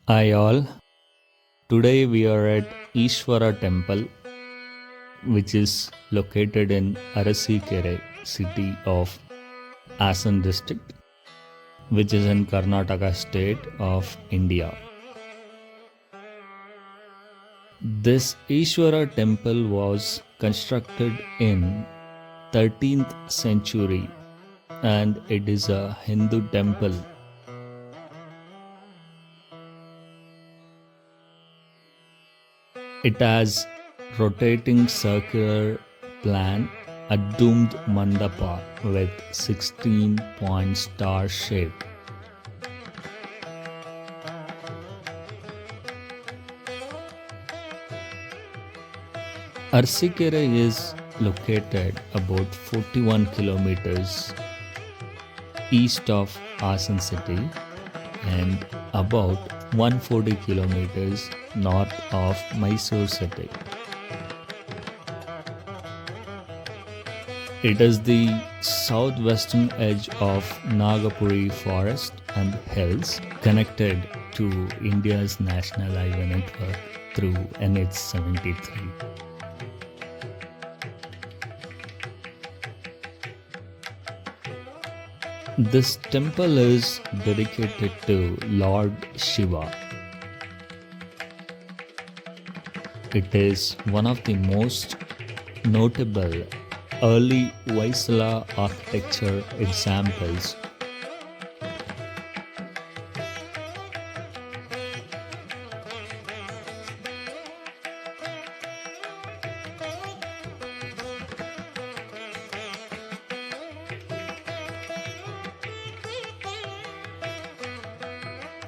Hi all. Today we are at Ishvara Temple, which is located in Arasikere city of Hassan District, which is in Karnataka state of India. This Ishvara Temple was constructed in 13th century and it is a Hindu temple. It has rotating circular plan, a domed mandapa with 16-point star shape. Arasikere is located about 41 kilometers east of Hassan city and about 140 kilometers north of Mysore city. It is the southwestern edge of Nagapuri forest and hills connected to India's national highway network through NH 73. This temple is dedicated to Lord Shiva. It is one of the most notable early Hoysala architecture examples.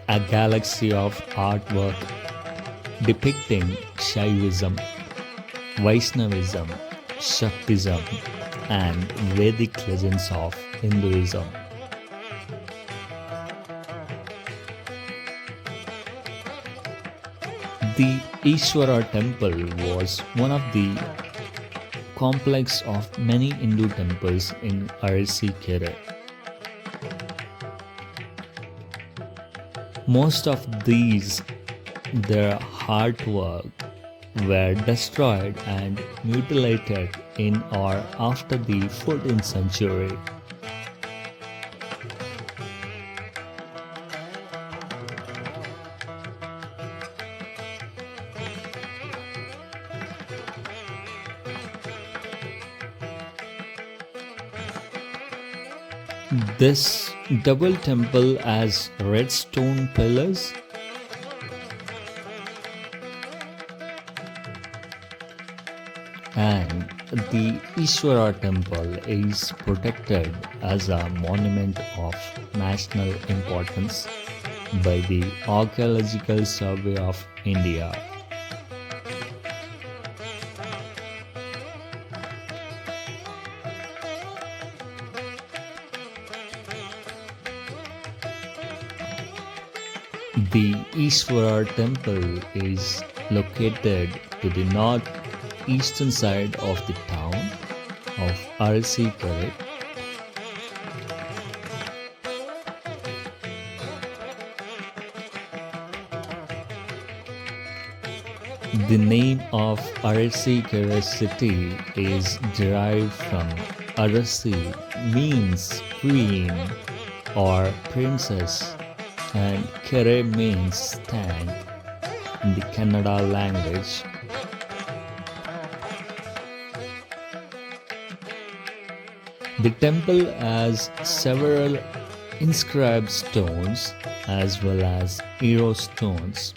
A galaxy of artwork depicting Shaivism, Vaishnavism, Shaktism, and Vedic legends of Hinduism. The Ishvara Temple was one of the complex of many Hindu temples in Arasikere. Most of these, their artwork, were destroyed and mutilated in or after the 14th century. This double temple has red stone pillars and the Ishvara Temple is protected as a monument of national importance by the Archaeological Survey of India. The Ishvara Temple is located to the northeastern side of the town of Arasikere. The name of Arasikere city is derived from Arasi, means queen or princess, and Kere means tank in the Kannada language. The temple has several inscribed stones as well as hero stones.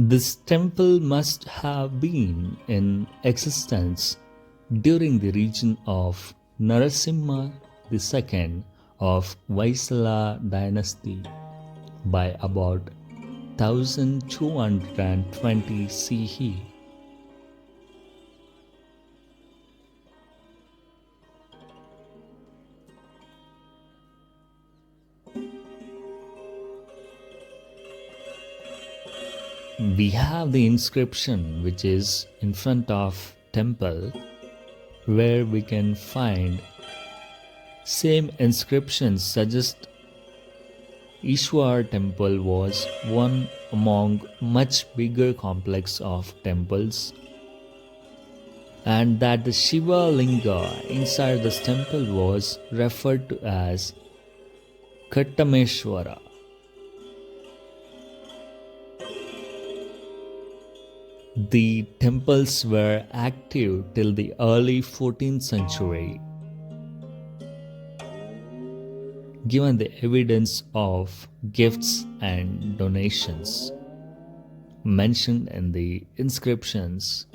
This temple must have been in existence during the reign of Narasimha II of Hoysala dynasty by about 1220 CE. We have the inscription which is in front of temple, where we can find same inscriptions suggest Ishvara Temple was one among much bigger complex of temples, and that the Shiva Linga inside this temple was referred to as Kattameshwara. The temples were active till the early 14th century, given the evidence of gifts and donations mentioned in the inscriptions.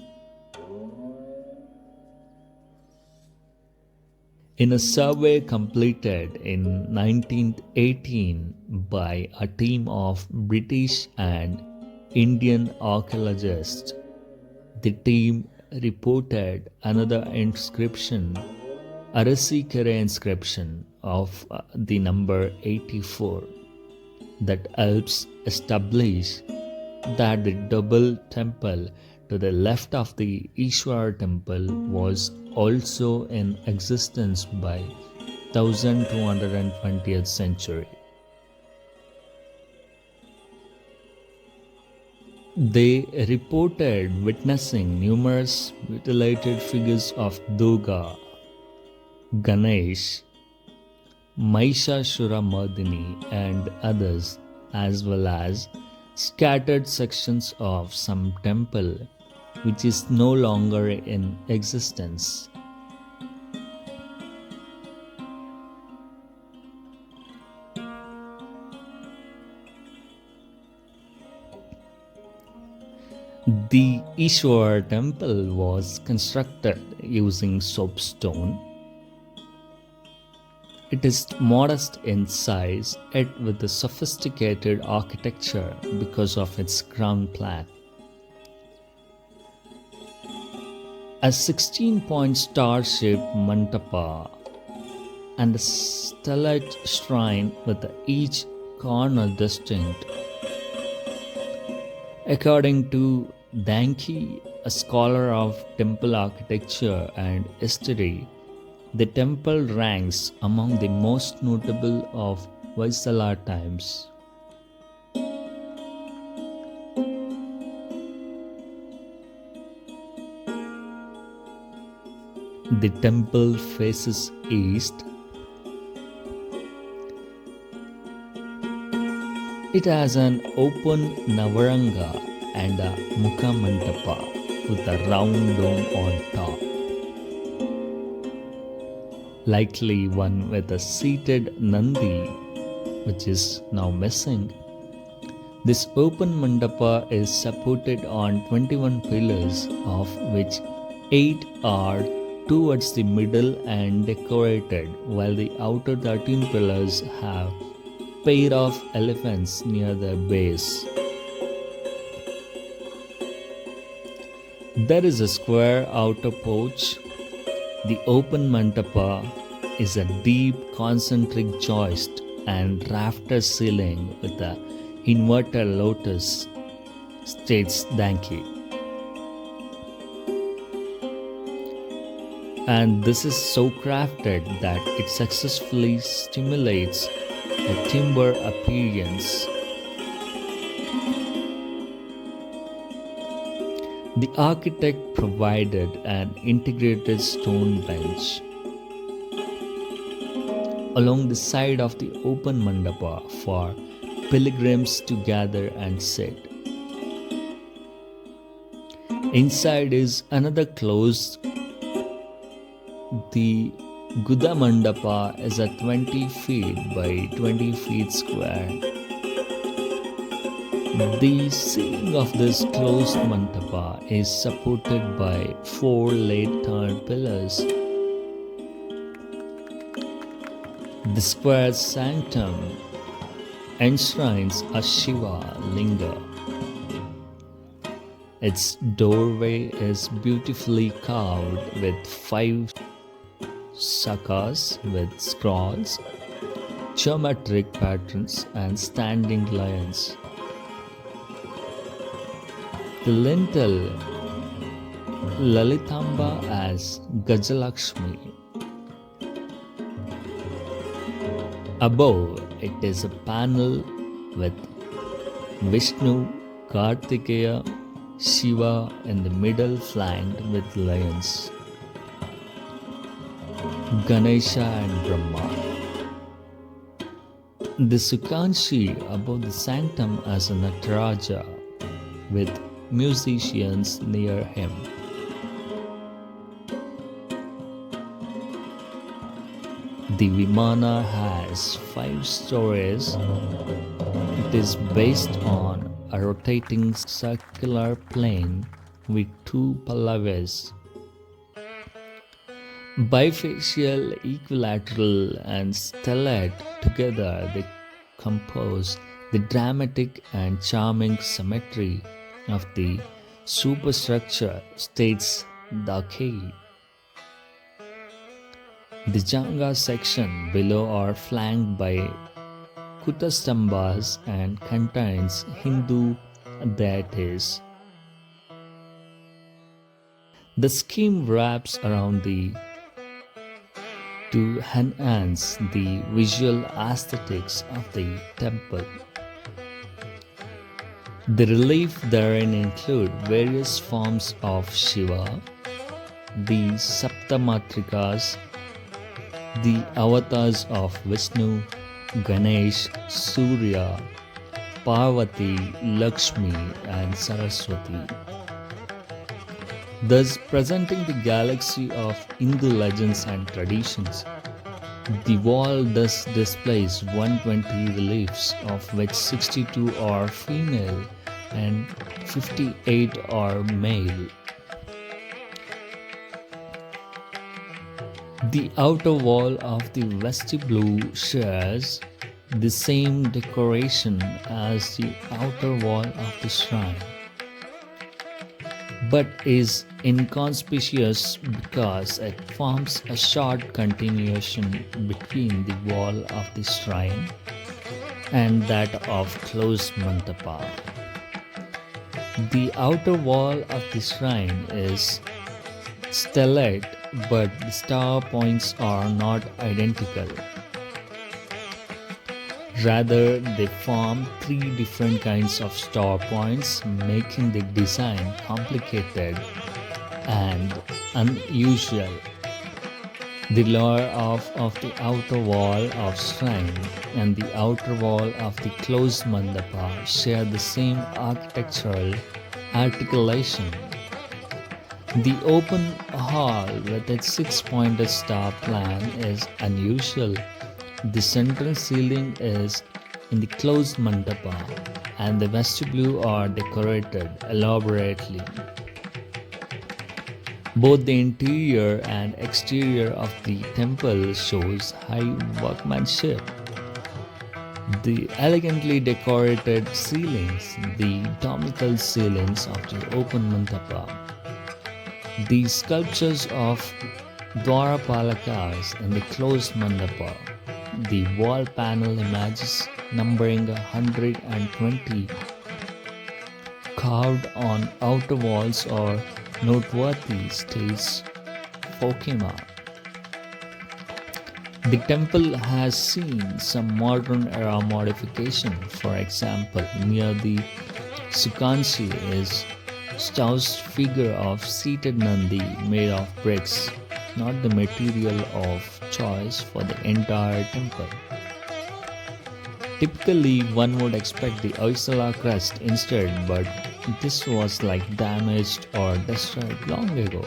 In a survey completed in 1918 by a team of British and Indian archaeologists, the team reported another inscription, Arasikere inscription of the number 84, that helps establish that the double temple to the left of the Ishvara Temple was also in existence by 1220th century. They reported witnessing numerous mutilated figures of Durga, Ganesh, Mahishasuramardini and others, as well as scattered sections of some temple which is no longer in existence. The Ishvara Temple was constructed using soapstone. It is modest in size, yet with a sophisticated architecture because of its ground plan. A 16-point star-shaped mandapa and a stellate shrine with each corner distinct. According to Danke, a scholar of temple architecture and history, the temple ranks among the most notable of Hoysala times. The temple faces east. It has an open Navaranga and a Mukha Mandapa with a round dome on top. Likely one with a seated Nandi, which is now missing. This open mandapa is supported on 21 pillars, of which 8 are towards the middle and decorated, while the outer 13 pillars have pair of elephants near their base. There is a square outer porch. The open mandapa is a deep concentric joist and rafter ceiling with an inverted lotus, states Danke. And this is so crafted that it successfully stimulates a timber appearance. The architect provided an integrated stone bench along the side of the open mandapa for pilgrims to gather and sit. Inside is another closed. The Guda Mandapa is a 20 feet by 20 feet square. The ceiling of this closed mandapa is supported by 4 late-turned pillars. The square sanctum enshrines a Shiva Linga. Its doorway is beautifully carved with 5 sakas with scrolls, geometric patterns and standing lions. The lintel Lalitamba as Gajalakshmi. Above it is a panel with Vishnu, Kartikeya, Shiva in the middle flanked with lions, Ganesha and Brahma. The Sukanshi above the sanctum as a Nataraja with musicians near him. The Vimana has 5 stories. It is based on a rotating circular plane with 2 pallavis. Bifacial, equilateral and stellate together they compose the dramatic and charming symmetry of the superstructure, states Dakhi. The Janga section below are flanked by Kutastambhas and contains Hindu deities. The scheme wraps around to enhance the visual aesthetics of the temple. The relief therein include various forms of Shiva, the Saptamatrikas, the avatars of Vishnu, Ganesh, Surya, Parvati, Lakshmi and Saraswati, thus presenting the galaxy of Hindu legends and traditions. The wall thus displays 120 reliefs, of which 62 are female and 58 are male. The outer wall of the vestibule shares the same decoration as the outer wall of the shrine, but is inconspicuous because it forms a short continuation between the wall of the shrine and that of closed mandapa. The outer wall of the shrine is stellate, but the star points are not identical. Rather, they form 3 different kinds of star points, making the design complicated and unusual. The lower half of the outer wall of shrine and the outer wall of the closed mandapa share the same architectural articulation. The open hall with its 6-pointed star plan is unusual. The central ceiling is in the closed mandapa and the vestibule are decorated elaborately. Both the interior and exterior of the temple shows high workmanship. The elegantly decorated ceilings, the domical ceilings of the open mandapa, the sculptures of Dwarapalakas in the closed mandapa, the wall panel images numbering 120 carved on outer walls are noteworthy, states Fokema. The temple has seen some modern era modification. For example, near the Sukanshi is Stau's figure of seated Nandi made of bricks, not the material of choice for the entire temple. Typically, one would expect the Hoysala crest instead, but this was damaged or destroyed long ago.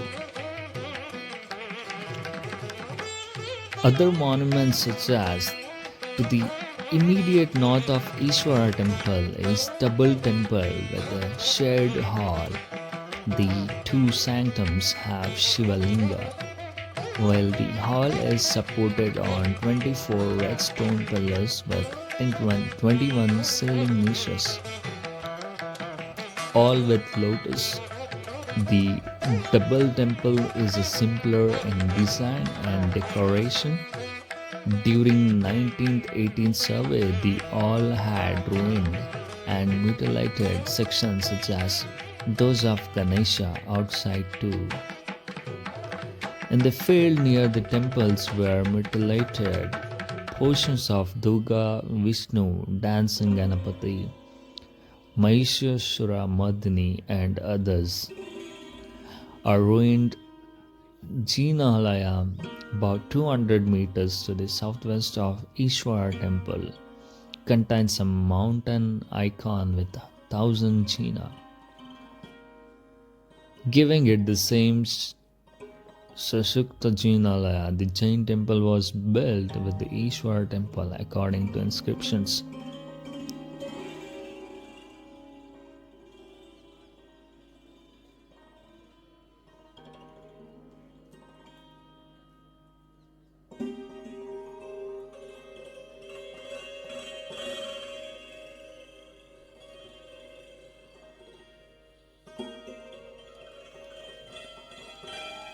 Other monuments such as to the immediate north of Ishvara Temple is double temple with a shared hall. The 2 sanctums have Shiva Linga, while the hall is supported on 24 red stone pillars with 21 ceiling niches, all with lotus. The double temple is simpler in design and decoration. During 19th-18th survey, the all had ruined and mutilated sections such as those of Ganesha outside too. In the field near the temples were mutilated portions of Durga, Vishnu, dancing Ganapati, Mahishasura Mardini, and others. A ruined Jinalaya, about 200 meters to the southwest of Ishvara Temple, contains a mountain icon with 1,000 Jina, giving it the same Sashukta Jinalaya. The Jain temple was built with the Ishvara temple according to inscriptions.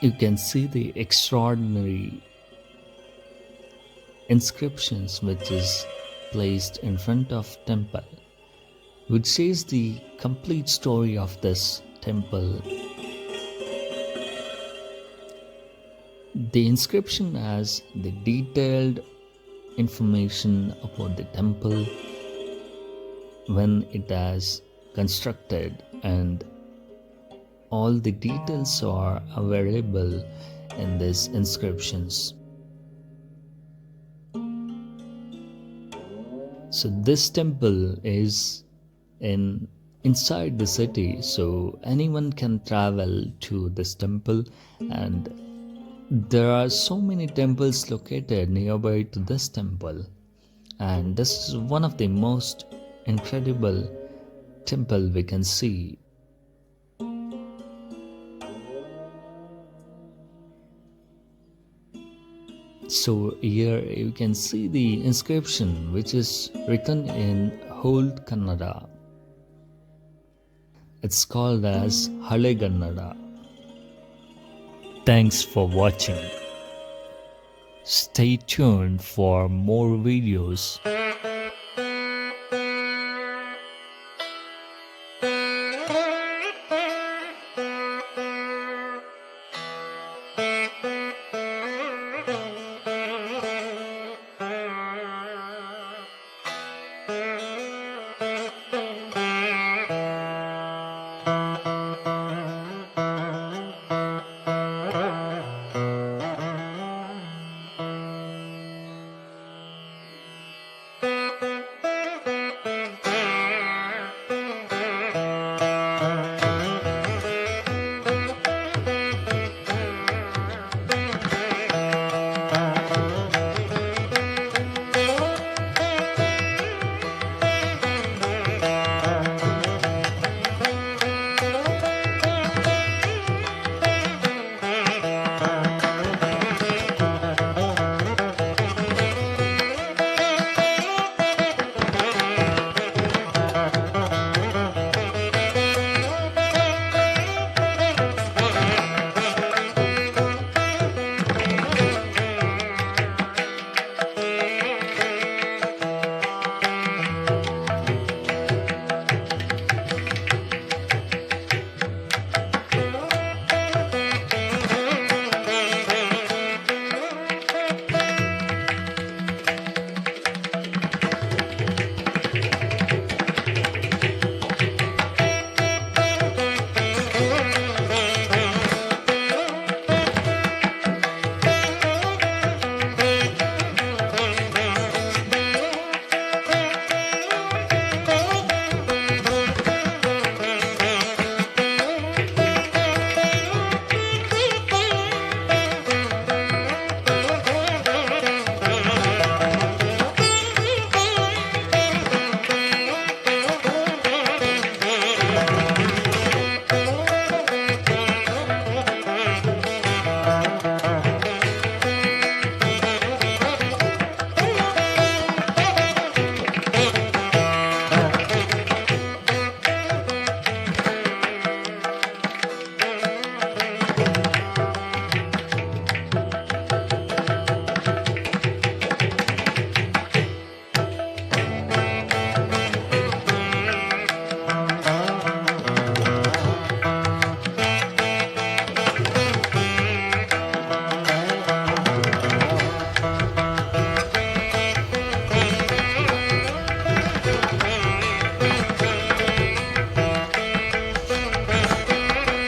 You can see the extraordinary inscriptions which is placed in front of temple, which says the complete story of this temple. The inscription has the detailed information about the temple, when it has constructed, and all the details are available in these inscriptions. So this temple is inside the city, so anyone can travel to this temple, and there are so many temples located nearby to this temple, and this is one of the most incredible temple we can see. So here you can see the inscription which is written in Old Kannada. It's called as Hale Kannada. Thanks for watching. Stay tuned for more videos.